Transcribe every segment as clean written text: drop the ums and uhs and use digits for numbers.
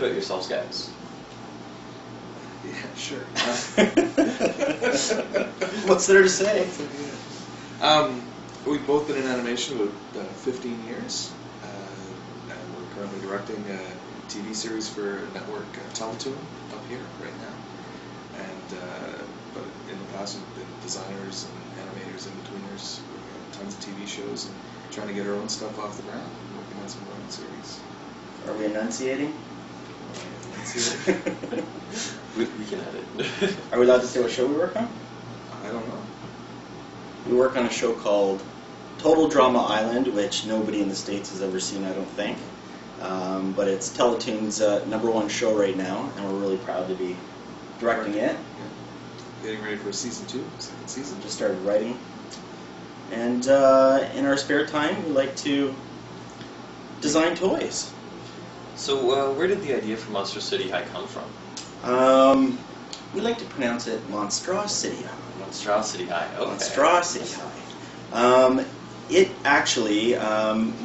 about yourselves, guys. Yeah, sure. What's there to say? We've both been in animation about 15 years. And we're currently directing a TV series for network Teletoon up here right now. And but in the past we've been designers and animators, in-betweeners. We've got tons of TV shows and trying to get our own stuff off the ground and working on some of our own series. Are we enunciating? We can edit. Are we allowed to say what show we work on? I don't know. We work on a show called Total Drama Island, which nobody in the States has ever seen, I don't think. But it's Teletoon's #1 show right now, and we're really proud to be directing it. Yeah. Getting ready for season 2, second season. Just started writing. And in our spare time, we like to design toys. So, where did the idea for Monstrosity High come from? We like to pronounce it Monstrosity High. Monstrosity High, okay. Monstrosity High. It actually,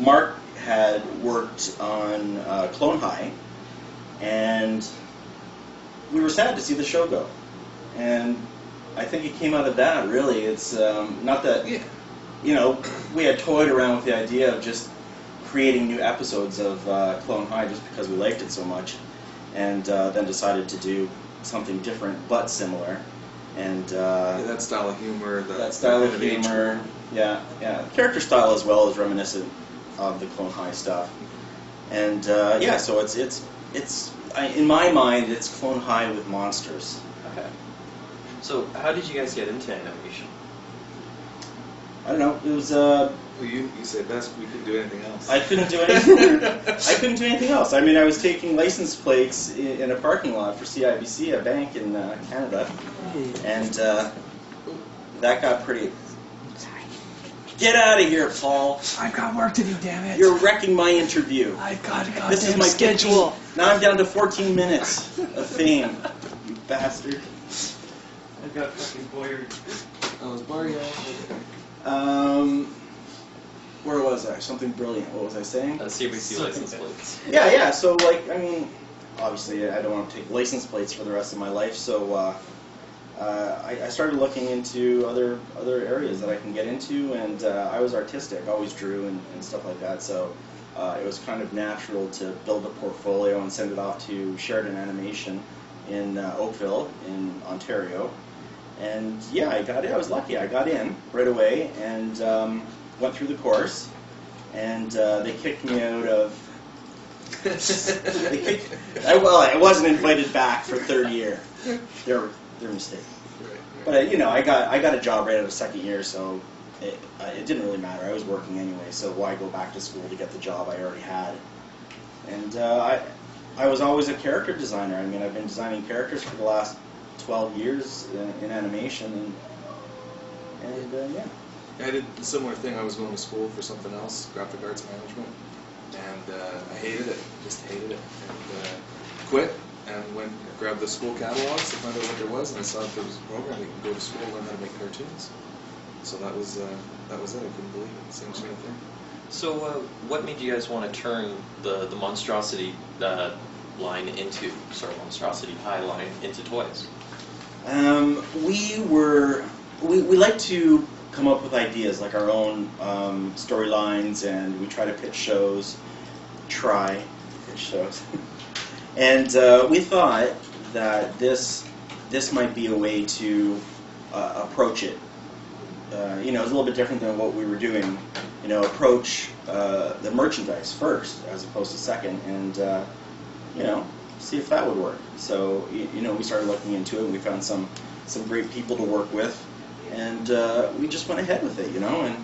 Mark had worked on Clone High, and we were sad to see the show go. And I think it came out of that, really. It's not that, you know, we had toyed around with the idea of just creating new episodes of Clone High just because we liked it so much, and then decided to do something different but similar. And that style of humor. That style of humor. Yeah. The character style as well is reminiscent of the Clone High stuff. And yeah, so it's in my mind, it's Clone High with monsters. Okay. So, how did you guys get into animation? I don't know. It was. Well, you said best. We couldn't do anything else. I couldn't do anything. I couldn't do anything else. I mean, I was taking license plates in a parking lot for CIBC, a bank in Canada, and that got pretty. Get out of here, Paul! I've got work to do, damn it. You're wrecking my interview. I've got a This is goddamn my schedule. 15, now I'm down to 14 minutes of fame. You bastard. I got fucking bored. I was bored. Where was I? Something brilliant. What was I saying? CBC license plates. Yeah. So, like, I mean, obviously, I don't want to take license plates for the rest of my life. So, I started looking into other areas that I can get into, and I was artistic, always drew and stuff like that. So, it was kind of natural to build a portfolio and send it off to Sheridan Animation in Oakville, in Ontario. And yeah, I got it. I was lucky. I got in right away and went through the course. And they kicked me out of. I wasn't invited back for third year. Their mistake. But you know, I got a job right out of second year, so it didn't really matter. I was working anyway, so why go back to school to get the job I already had? And I was always a character designer. I mean, I've been designing characters for the last 12 years in animation, and yeah. I did a similar thing. I was going to school for something else, graphic arts management, and I hated it, just hated it, and quit, and went and grabbed the school catalogs to find out what there was, and I saw that there was a program you could go to school and learn how to make cartoons. So that was it. I couldn't believe it. Same sort of thing. So, what made you guys want to turn the Monstrosity Monstrosity High line into toys? We like to come up with ideas, like our own storylines, and we try to pitch shows. And we thought that this might be a way to approach it. You know, it's a little bit different than what we were doing. You know, approach the merchandise first as opposed to second, and you know, see if that would work. So you know, we started looking into it, and we found some great people to work with, and we just went ahead with it. You know, and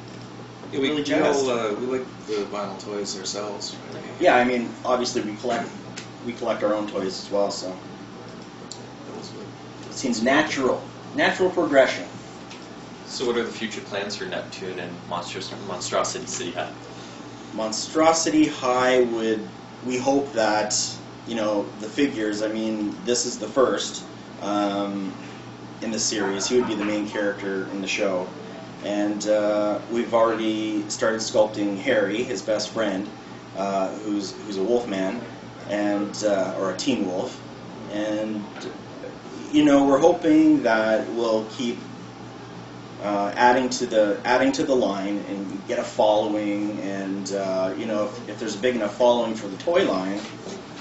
yeah, we like the vinyl toys ourselves. Right? Yeah, I mean, obviously we collect our own toys as well, so it seems natural progression. So what are the future plans for Neptune and Monstrosity City High? Monstrosity High we hope that, you know, the figures, I mean, this is the first in the series. He would be the main character in the show. And we've already started sculpting Harry, his best friend, who's a wolf man. and or a teen wolf, and we're hoping that we'll keep adding to the line and get a following, and if there's a big enough following for the toy line,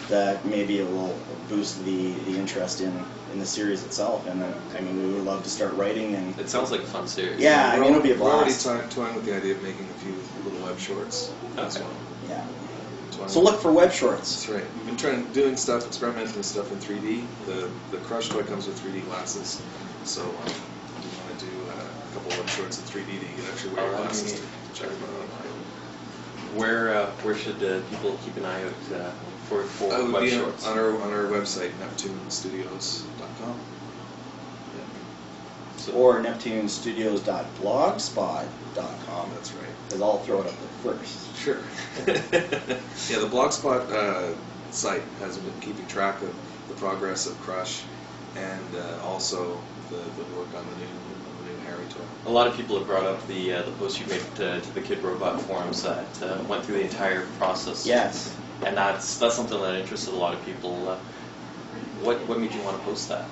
that maybe it will boost the interest in the series itself. And I mean, we would love to start writing. And it sounds like a fun series. Yeah, I mean, it'll be a blast. We're already toying with the idea of making a few little web shorts as well. Yeah. So look for web shorts. That's right. We've been experimenting with stuff in 3D. The Crush toy comes with 3D glasses, so we want to do a couple web shorts in 3D that you can actually wear glasses to check them out. Where should people keep an eye out for web shorts? On our website, neptunestudios.com. Yeah. So, or neptunestudios.blogspot.com. That's right. Because I'll throw it up there first. Sure. Yeah, the Blogspot site has been keeping track of the progress of Crush and also the work on the new Harry toy. a lot of people have brought up the post you made to the Kid Robot forums that went through the entire process. Yes. And that's something that interested a lot of people. What made you want to post that?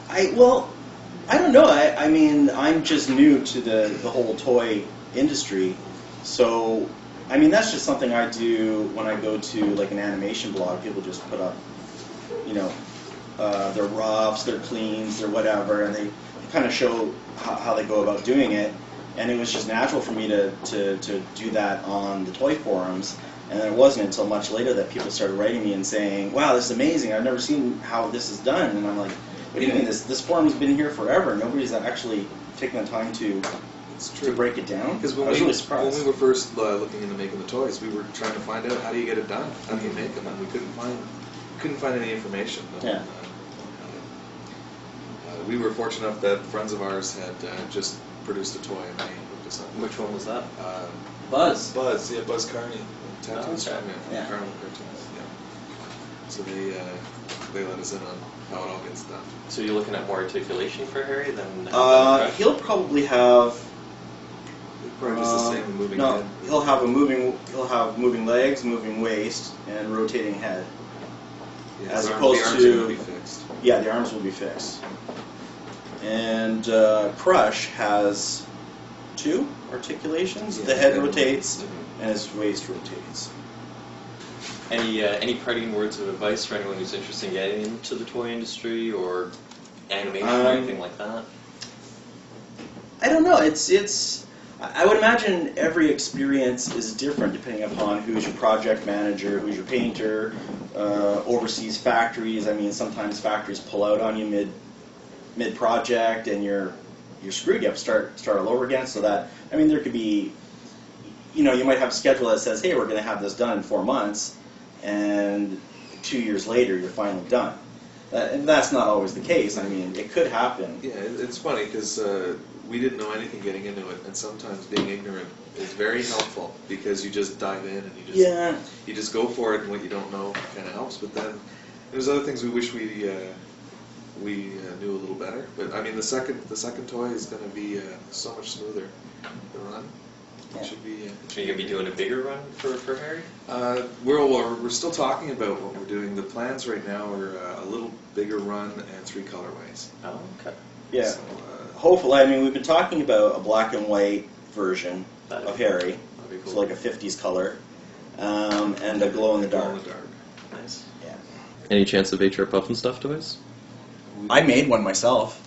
I don't know. I mean, I'm just new to the whole toy industry, so I mean that's just something I do when I go to like an animation blog. People just put up, their roughs, their cleans, their whatever, and they kind of show how they go about doing it. And it was just natural for me to do that on the toy forums. And then it wasn't until much later that people started writing me and saying, "Wow, this is amazing! I've never seen how this is done." And I'm like, "What do you mean? This forum's been here forever. Nobody's actually taken the time to break it down." Because I was really surprised. when we were first looking into making the toys, we were trying to find out how do you get it done, how do you make them, and we couldn't find any information. Yeah. We were fortunate enough that friends of ours had just produced a toy and they hooked us up. Which one was that? Buzz. Buzz Carney. Tattoo okay. Yeah. Carnival cartoons. Yeah. So they let us in on how it all gets done. So you're looking at more articulation for Harry than He'll probably have. Probably just the same moving no, head. he'll have moving legs, moving waist, and rotating head. Yeah, As the opposed arms to- are going to be fixed. Yeah, the arms will be fixed. And Crush has 2 articulations. Yeah, the head yeah. rotates, and his waist rotates. Any parting words of advice for anyone who's interested in getting into the toy industry or animation or anything like that? I don't know. I would imagine every experience is different depending upon who's your project manager, who's your painter, overseas factories. I mean, sometimes factories pull out on you mid project, and you're screwed. You have to start all over again. So that, I mean, there could be, you might have a schedule that says, hey, we're going to have this done in 4 months, and 2 years later you're finally done. And that's not always the case. I mean, it could happen. Yeah, it's funny because we didn't know anything getting into it, and sometimes being ignorant is very helpful because you just dive in and you just go for it, and what you don't know kind of helps. But then there's other things we wish we knew a little better. But I mean, the second toy is going to be so much smoother to run. Yeah. It should be. Are you going to be doing a bigger run for Harry? We're still talking about what we're doing. The plans right now are a little bigger run and 3 colorways. Oh, okay. Yeah. So, Hopefully, I mean, we've been talking about a black and white version That'd of be- Harry, That'd be cool. so like a 50s color, and a glow in the dark. Nice. Yeah. Any chance of HR Puff and Stuff toys? I made one myself.